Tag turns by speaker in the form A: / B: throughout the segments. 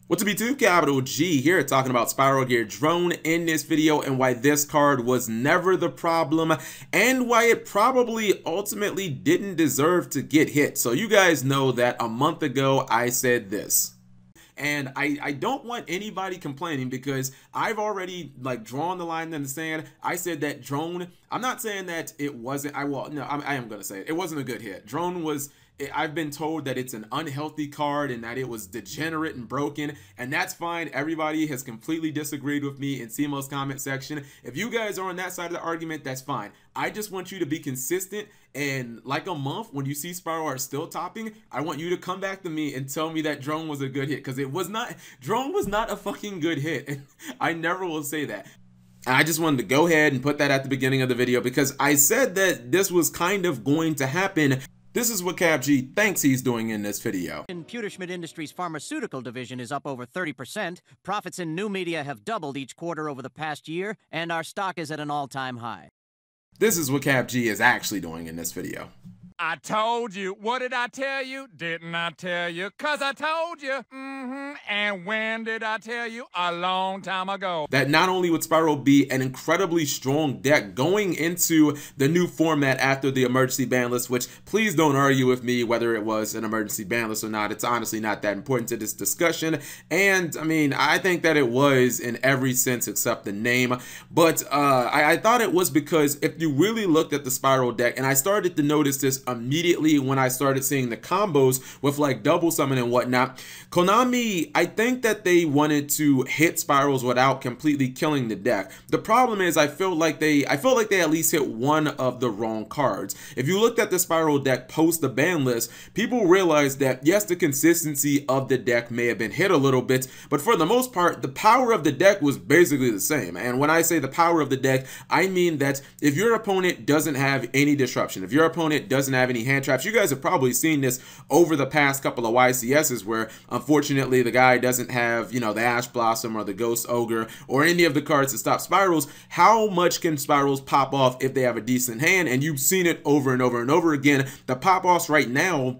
A: What's up YouTube, Capital G here, talking about Spyral Gear Drone in this video and why this card was never the problem and why it probably ultimately didn't deserve to get hit. So you guys know that a month ago I said this. And I don't want anybody complaining because I've already drawn the line in the sand. I said that Drone, I'm not saying that it wasn't, I am going to say it wasn't a good hit. Drone was, I've been told that it's an unhealthy card and that it was degenerate and broken, and that's fine. Everybody has completely disagreed with me in CMO's comment section. If you guys are on that side of the argument, that's fine. I just want you to be consistent, and like a month when you see Spyral art still topping, I want you to come back to me and tell me that Drone was a good hit, because it was not. Drone was not a fucking good hit, and I never will say that. I just wanted to go ahead and put that at the beginning of the video because I said that this was kind of going to happen. This is what Cap G thinks he's doing in this video.
B: Pewterschmidt Industries' pharmaceutical division is up over 30%. Profits in new media have doubled each quarter over the past year, and our stock is at an all-time high.
A: This is what Cap G is actually doing in this video.
C: I told you. What did I tell you? Didn't I tell you? 'Cause I told you. And when did I tell you? A long time ago.
A: That not only would Spyral be an incredibly strong deck going into the new format after the emergency ban list, which please don't argue with me whether it was an emergency ban list or not. It's honestly not that important to this discussion. And I mean, I think that it was in every sense except the name. But I thought it was because if you really looked at the Spyral deck, and I started to notice this immediately when I started seeing the combos with like double summon and whatnot. Konami, I think that they wanted to hit Spyrals without completely killing the deck. The problem is I feel like they at least hit one of the wrong cards. If you looked at the Spyral deck post the ban list, people realized that yes, the consistency of the deck may have been hit a little bit, but for the most part, the power of the deck was basically the same. And when I say the power of the deck, I mean that if your opponent doesn't have any disruption, if your opponent doesn't have any hand traps, you guys have probably seen this over the past couple of YCSs where unfortunately the guy doesn't have, you know, the Ash Blossom or the Ghost Ogre or any of the cards to stop Spyrals. How much can Spyrals pop off if they have a decent hand? And you've seen it over and over and over again. The pop-offs right now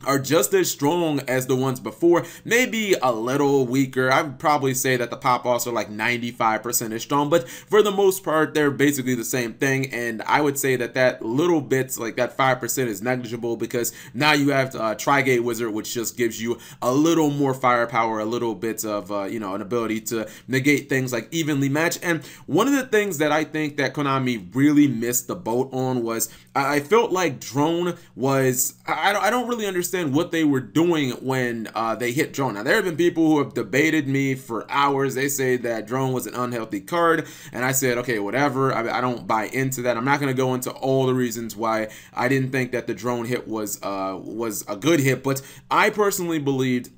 A: are just as strong as the ones before, maybe a little weaker. I would probably say that the pop-offs are like 95% as strong, but for the most part, they're basically the same thing. And I would say that that little bits, like that 5% is negligible because now you have Tri-Gate Wizard, which just gives you a little more firepower, a little bit of, you know, an ability to negate things like evenly match. And one of the things that I think that Konami really missed the boat on was I felt like Drone was, I don't really understand what they were doing when they hit Drone. Now, there have been people who have debated me for hours. They say that Drone was an unhealthy card, and I said, okay, whatever. I don't buy into that. I'm not going to go into all the reasons why I didn't think that the Drone hit was a good hit, but I personally believed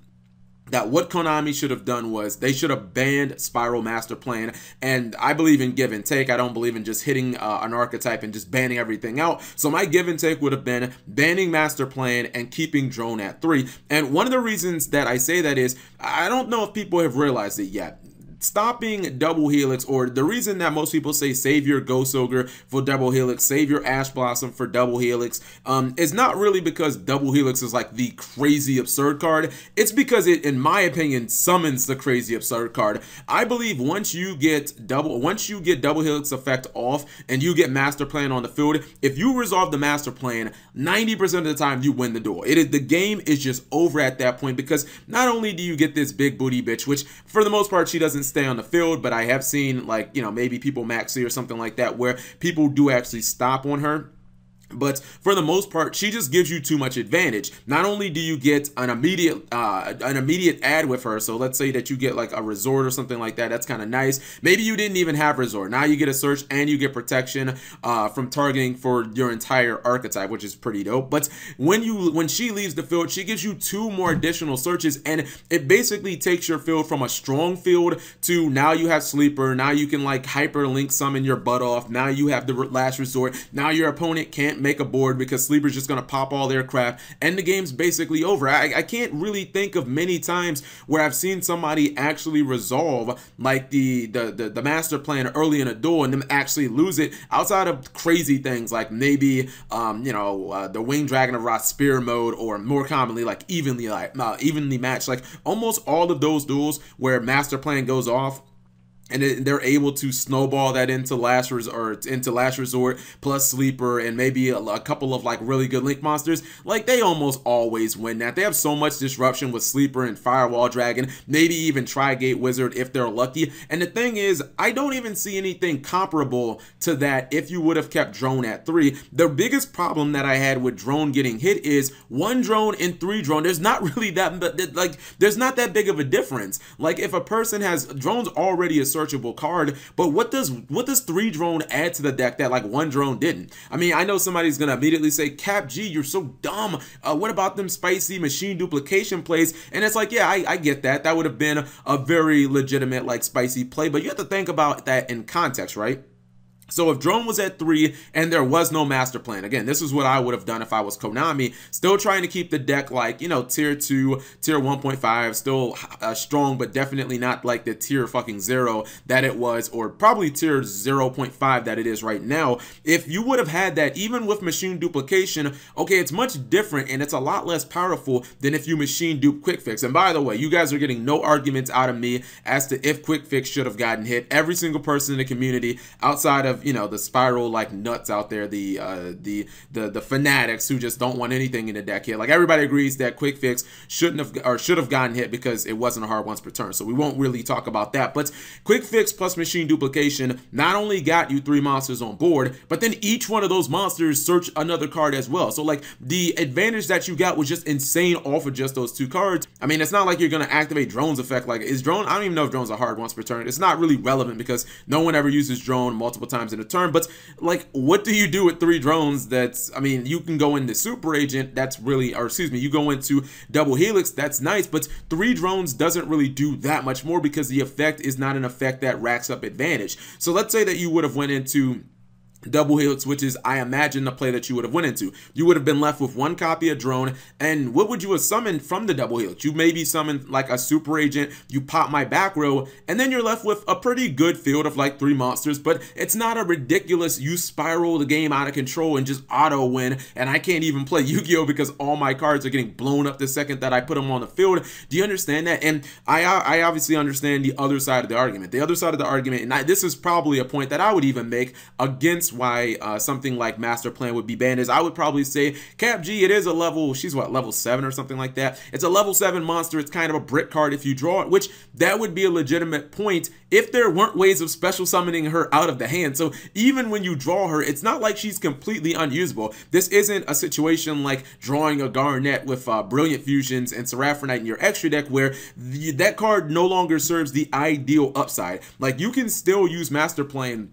A: that what Konami should have done was they should have banned Spyral Master Plan. And I believe in give and take. I don't believe in just hitting an archetype and just banning everything out. So my give and take would have been banning Master Plan and keeping Drone at 3. And one of the reasons that I say that is I don't know if people have realized it yet. Stopping Double Helix, or the reason that most people say save your Ghost Ogre for Double Helix, save your Ash Blossom for Double Helix, is not really because Double Helix is like the crazy absurd card. It's because it, in my opinion, summons the crazy absurd card. I believe once you get Double Helix effect off and you get Master Plan on the field, if you resolve the Master Plan, 90% of the time you win the duel. The game is just over at that point because not only do you get this big booty bitch, which for the most part she doesn't stay on the field, but I have seen, like, you know, maybe people maxi or something like that where people do actually stop on her. But for the most part, she just gives you too much advantage. Not only do you get an immediate add with her, so let's say that you get like a resort or something like that, that's kind of nice. Maybe you didn't even have resort. Now you get a search and you get protection from targeting for your entire archetype, which is pretty dope. But when she leaves the field, she gives you 2 more additional searches, and it basically takes your field from a strong field to now you have sleeper. Now you can like hyperlink summon your butt off. Now you have the last resort. Now your opponent can't can't make a board because Sleeper's just going to pop all their crap and the game's basically over. I can't really think of many times where I've seen somebody actually resolve like the master plan early in a duel and them actually lose it, outside of crazy things like maybe the Winged Dragon of Ra spear mode, or more commonly like evenly matched. Like almost all of those duels where master plan goes off and they're able to snowball that into last resort plus Sleeper and maybe a couple of like really good link monsters, like they almost always win that. They have so much disruption with Sleeper and Firewall Dragon, maybe even Tri-Gate Wizard if they're lucky. And the thing is, I don't even see anything comparable to that if you would have kept Drone at 3. The biggest problem that I had with Drone getting hit is 1 Drone and 3 Drone. There's not really that, like, there's not that big of a difference. Like if a person has Drone's already a searchable card, but what does 3 Drone add to the deck that like 1 Drone didn't? I mean, I know somebody's gonna immediately say, Cap G, you're so dumb. What about them spicy machine duplication plays? And it's like, yeah, I get that. That would have been a very legitimate like spicy play, but you have to think about that in context, right? So if Drone was at 3 and there was no master plan, again, this is what I would have done if I was Konami, still trying to keep the deck like, you know, tier 2, tier 1.5, still strong, but definitely not like the tier fucking 0 that it was, or probably tier 0.5 that it is right now. If you would have had that, even with machine duplication, okay, it's much different and it's a lot less powerful than if you machine dupe Quick-Fix. And by the way, you guys are getting no arguments out of me as to if Quick-Fix should have gotten hit. Every single person in the community outside of, you know, the Spyral like nuts out there, the fanatics who just don't want anything in the deck here, like everybody agrees that Quick-Fix shouldn't have or should have gotten hit because it wasn't a hard once per turn, so we won't really talk about that. But Quick-Fix plus machine duplication not only got you 3 monsters on board, but then each one of those monsters search another card as well. So like the advantage that you got was just insane off of just those 2 cards. I mean, it's not like you're gonna activate Drone's effect. Like, is Drone, I don't even know if Drone's a hard once per turn. It's not really relevant because no one ever uses Drone multiple times in a turn. But like, what do you do with 3 drones? That's, I mean, you can go into Super Agent, that's really, or excuse me, you go into Double Helix, that's nice, but 3 drones doesn't really do that much more because the effect is not an effect that racks up advantage. So let's say that you would have went into Double Helix, which is, I imagine, the play that you would have went into. You would have been left with 1 copy of Drone, and what would you have summoned from the Double Helix? You maybe summoned like a Super Agent, you pop my back row, and then you're left with a pretty good field of like 3 monsters, but it's not a ridiculous, you spiral the game out of control and just auto win, and I can't even play Yu-Gi-Oh! Because all my cards are getting blown up the second that I put them on the field. Do you understand that? And I obviously understand the other side of the argument. The other side of the argument, and this is probably a point that I would even make against why something like Master Plan would be banned, is I would probably say Cap G, it is a level, she's what, level 7 or something like that. It's a level 7 monster. It's kind of a brick card if you draw it, which that would be a legitimate point if there weren't ways of special summoning her out of the hand. So even when you draw her, it's not like she's completely unusable. This isn't a situation like drawing a Garnet with Brilliant Fusions and Seraphonite in your extra deck where that card no longer serves the ideal upside. Like, you can still use Master Plan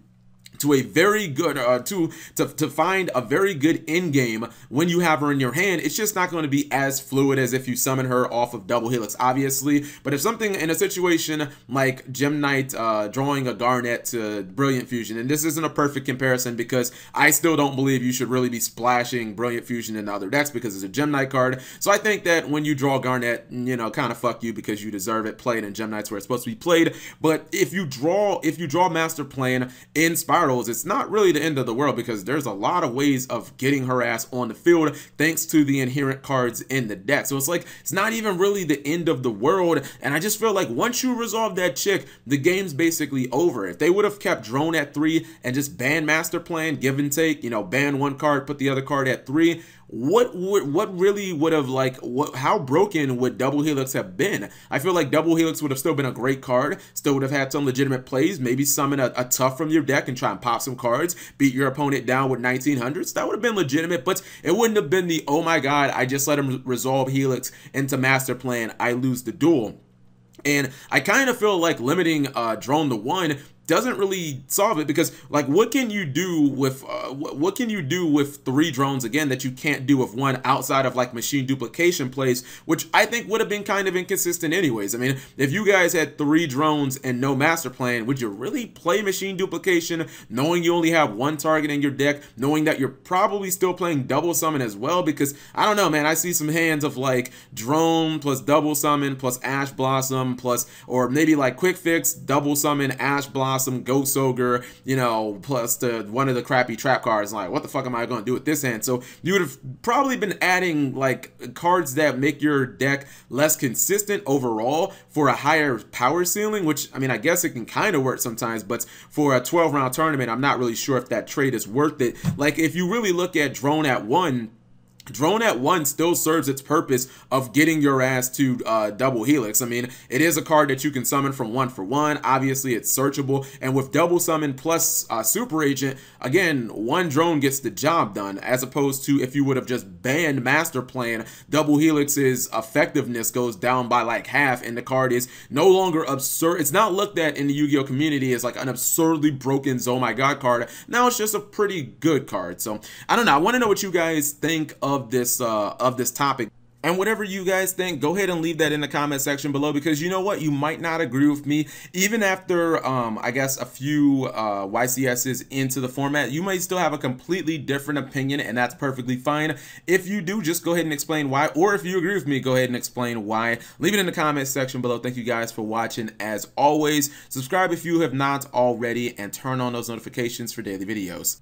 A: to a very good to find a very good end game when you have her in your hand. It's just not going to be as fluid as if you summon her off of Double Helix, obviously. But if something in a situation like Gem Knight drawing a Garnet to Brilliant Fusion, and this isn't a perfect comparison because I still don't believe you should really be splashing Brilliant Fusion in other decks because it's a Gem Knight card. So I think that when you draw Garnet, you know, kind of fuck you because you deserve it. Play it in Gem Knights where it's supposed to be played. But if you draw Master Plan in Spyral, it's not really the end of the world because there's a lot of ways of getting her ass on the field thanks to the inherent cards in the deck. So it's like, it's not even really the end of the world. And I just feel like once you resolve that chick, the game's basically over. If they would have kept Drone at 3 and just ban Master Plan, give and take, you know, ban 1 card, put the other card at 3, what really would have, like, how broken would Double Helix have been? I feel like Double Helix would have still been a great card, still would have had some legitimate plays, maybe summon a tough from your deck and try and pop some cards, beat your opponent down with 1900s. That would have been legitimate, but it wouldn't have been the, oh my god, I just let him resolve Helix into Master Plan, I lose the duel. And I kind of feel like limiting Drone to 1 doesn't really solve it, because like what can you do with 3 drones again that you can't do with 1 outside of like machine duplication plays, which I think would have been kind of inconsistent anyways. I mean, if you guys had 3 drones and no master plan, would you really play machine duplication knowing you only have 1 target in your deck, knowing that you're probably still playing double summon as well? Because I don't know, man, I see some hands of like drone plus double summon plus Ash Blossom plus, or maybe like quick fix, double summon, Ash Blossom, Ghost Ogre, you know, plus one of the crappy trap cards. Like, what the fuck am I going to do with this hand? So you would have probably been adding like cards that make your deck less consistent overall for a higher power ceiling, which, I mean, I guess it can kind of work sometimes, but for a 12-round tournament, I'm not really sure if that trade is worth it. Like, if you really look at Drone at 1, Drone at 1 still serves its purpose of getting your ass to double helix. I mean, it is a card that you can summon from 1 for 1. Obviously, it's searchable. And with double summon plus super agent, again, 1 drone gets the job done, as opposed to if you would have just banned master plan, double helix's effectiveness goes down by like half, and the card is no longer absurd. It's not looked at in the Yu-Gi-Oh community as like an absurdly broken oh my god card. Now it's just a pretty good card. So I don't know. I want to know what you guys think of this topic. And whatever you guys think, go ahead and leave that in the comment section below, because you know what? You might not agree with me. Even after, I guess, a few YCSs into the format, you might still have a completely different opinion, and that's perfectly fine. If you do, just go ahead and explain why. Or if you agree with me, go ahead and explain why. Leave it in the comment section below. Thank you guys for watching. As always, subscribe if you have not already, and turn on those notifications for daily videos.